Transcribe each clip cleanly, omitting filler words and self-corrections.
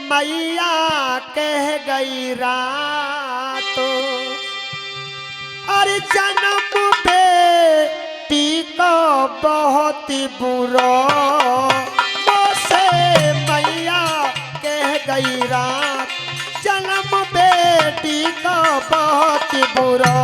मैया कह गई रात अरे जन्म बेटी को बहुत बुरा मोसे मैया कह गई रात जन्म बेटी को बहुत बुरा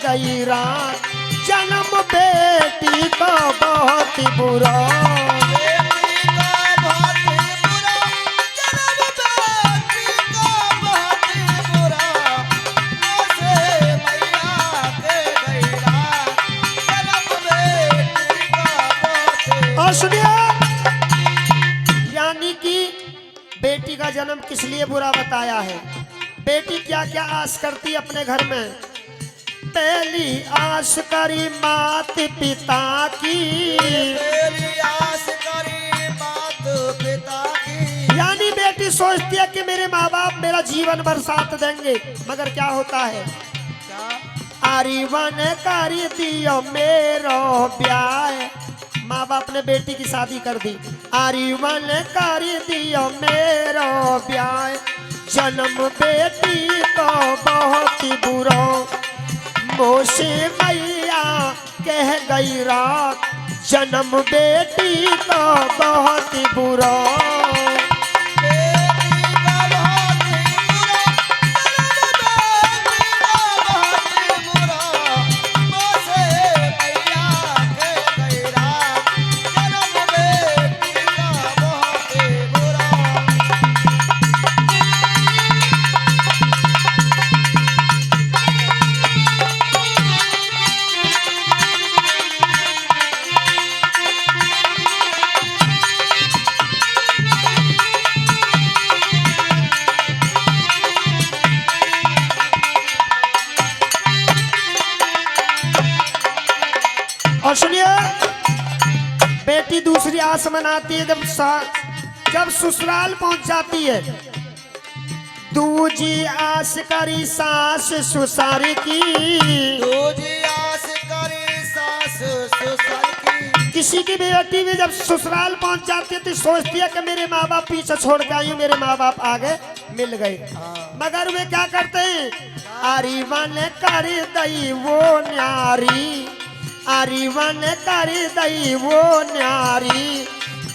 गई रात जन्म बेटी को बहुत बुरा और सुनिए यानी कि बेटी का जन्म किस लिए बुरा बताया है। बेटी क्या क्या आस करती अपने घर में। पहली आस करी मात पिता की, पहली आस करी मात पिता की। यानी बेटी सोचती है कि मेरे माँ बाप मेरा जीवन भर साथ देंगे, मगर क्या होता है क्या आरीवन करी दियो मेरो ब्याह। माँ बाप ने बेटी की शादी कर दी। आरीवन करी दियो मेरो ब्याह जन्म बेटी को बहुत बुरा मोसे मैया कह गई रात जन्म बेटी को बहुत बुरा और सुनिए बेटी दूसरी आस मनाती है जब ससुराल पहुंच जाती है। दूजी आस करी सास ससुर की, दूजी आस करी सास ससुर की। किसी की बेटी भी जब ससुराल पहुंच जाती है तो सोचती है कि मेरे माँ बाप पीछे छोड़ के आई हूँ, मेरे माँ बाप आगे मिल गए। मगर वे क्या करते हैं आरीवन कर दई वो न्यारी, आरीवन कर दई वो न्यारी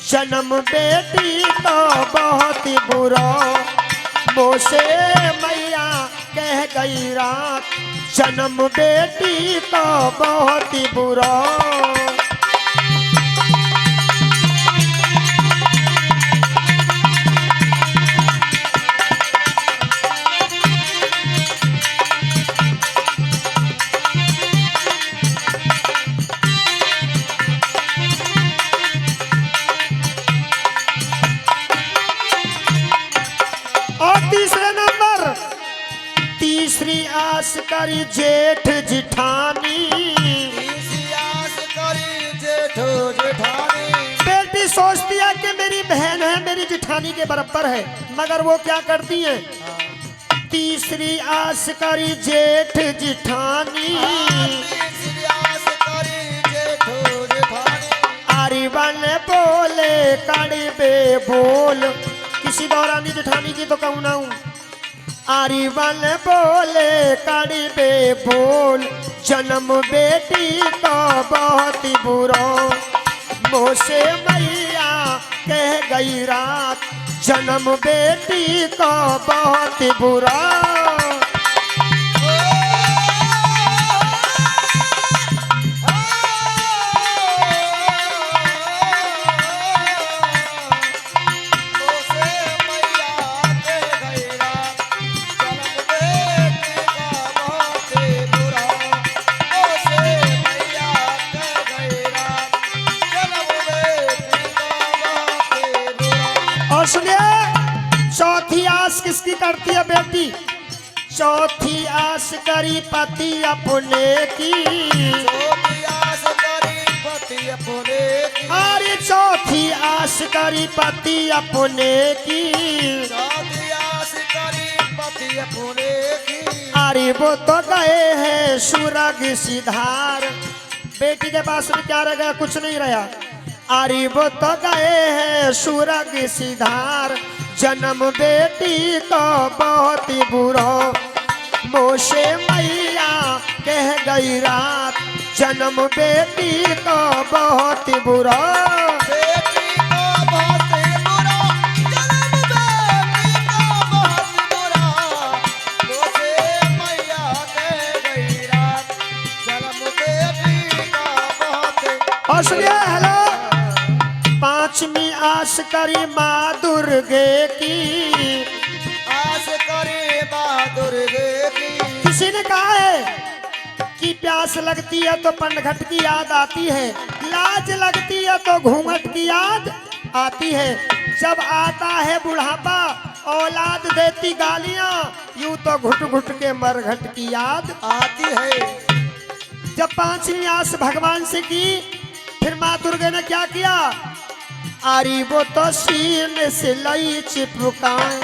जन्म बेटी तो बहुत बुरा मोसे मैया कह गई रात जन्म बेटी तो बहुत बुरा। तीसरी आस करी जेठ जिठानी, तीसरी आस करी जेठ जेठानी। बेटी सोचती है कि मेरी बहन है मेरी जिठानी के बराबर है, मगर वो क्या करती है तीसरी आस करी जेठ जिठानी, तीसरी आस करी जेठ जेठानी। आरीवन बोले कड़बे बोल, किसी दौरानी जिठानी की तो कहूँ ना हूँ। आरीवन बोले कड़बे बोल जन्म बेटी को बहुत बुरा मोसे मैया कह गई रात जन्म बेटी को बहुत बुरा। चौथी आस करी पति अपने की, चौथी आस करी पति अपने की, अरे चौथी आस करी पति अपने की, चौथी आस करी पति अपने की, अरे वो तो गए हैं सुरग सिधार। बेटी के पास में क्या रह गया? कुछ नहीं रहा। अरे वो तो गए हैं सुरग सिधार, जन्म बेटी को बहुत ही बुरा, मोशे मैया कह गई रात, जन्म बेटी को बहुत ही बुरा। बेटी को बहुत बुरा, जन्म बेटी को बहुत बुरा, मोसे मैया कह गई रात, जन्म बेटी का बहुत। और सुनिए, हेलो। पांचवी आस करी माँ दुर्गे की, आस करे माँ दुर्गे की, किसी ने कहा है कि प्यास लगती है तो पनघट की याद आती है, लाज लगती है तो घूंघट की याद आती है, जब आता है बुढ़ापा औलाद देती गालियां, यूं तो घुट घुट के मरघट की याद आती है। जब पांचवी आस भगवान से की, फिर माँ दुर्गा ने क्या किया? आरी वो तो सीने से लई चिपकाए,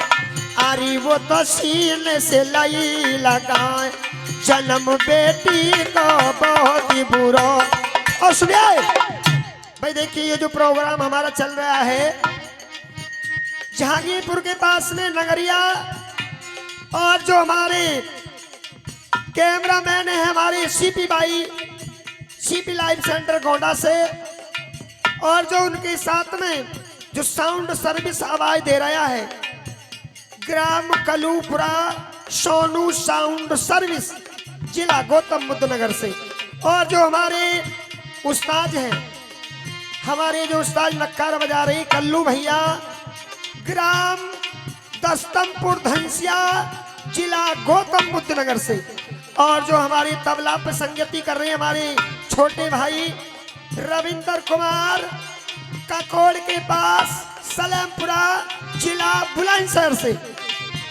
आरी वो तो सीने से लई लगाए, जन्म बेटी को बहुत ही बुरा। और सुनिए भाई, देखिए ये जो प्रोग्राम हमारा चल रहा है जहांगीरपुर के पास में नगरिया, और जो हमारे कैमरामैन है हमारे सीपी भाई, सीपी लाइव सेंटर गोंडा से, और जो उनके साथ में जो साउंड सर्विस आवाज दे रहा है ग्राम कलूपुरा सोनू साउंड सर्विस, जिला गौतम बुद्ध नगर से, और जो हमारे उस्ताद हैं, हमारे जो उस्ताद नक्कार बजा रहे कल्लू भैया, ग्राम दस्तमपुर धनसिया, जिला गौतम बुद्ध नगर से, और जो हमारे तबला पे संगति कर रहे हैं हमारे छोटे भाई रविंदर कुमार, काकोड़ के पास सलेमपुरा, जिला बुलंदशहर से,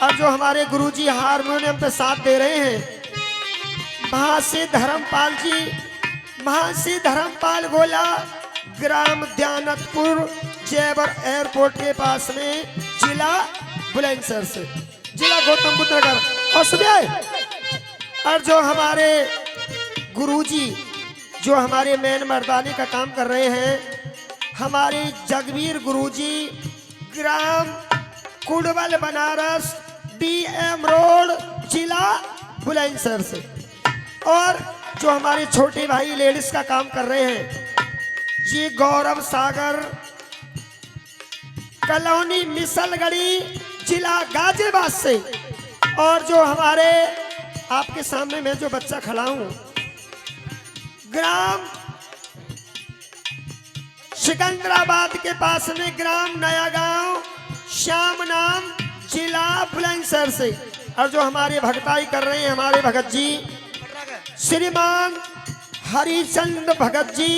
और जो हमारे गुरुजी हारमोनियम पे साथ दे रहे हैं महासी धर्मपाल जी, महासी धर्मपाल गोला, ग्राम दयानतपुर, जेवर एयरपोर्ट के पास में, जिला बुलंदशहर से, जिला गौतम बुद्ध नगर। और सुनिए, और जो हमारे गुरुजी जो हमारे मेन मर्दानी का काम कर रहे हैं, हमारे जगवीर गुरुजी, ग्राम कुड़बल बनारस, DM रोड, जिला बुलंदशहर से, और जो हमारे छोटे भाई लेडीज का काम कर रहे हैं जी, गौरव सागर, कॉलोनी मिसलगढ़ी, जिला गाजियाबाद से, और जो हमारे आपके सामने मैं जो बच्चा खड़ा हूं, ग्राम सिकंदराबाद के पास में, ग्राम नया गांव, श्याम नाम, जिला बुलंदशहर से, और जो हमारे भगताई कर रहे हैं हमारे भगत जी श्रीमान हरिचंद भगत जी,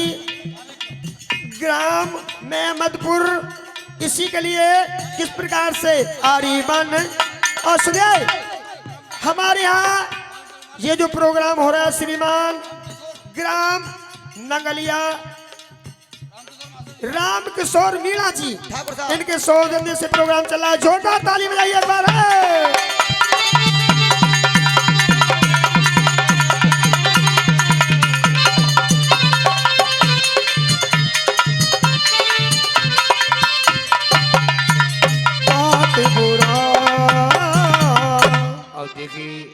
ग्राम मेहमदपुर, इसी के लिए किस प्रकार से आरीबन। और सुनिए, हमारे यहाँ ये जो प्रोग्राम हो रहा है श्रीमान ग्राम नंगलिया राम किशोर मीणा जी, ठाकुर साहब, इनके सौजन्य से प्रोग्राम चल रहा है, जोरदार ताली बजाइए एक बार।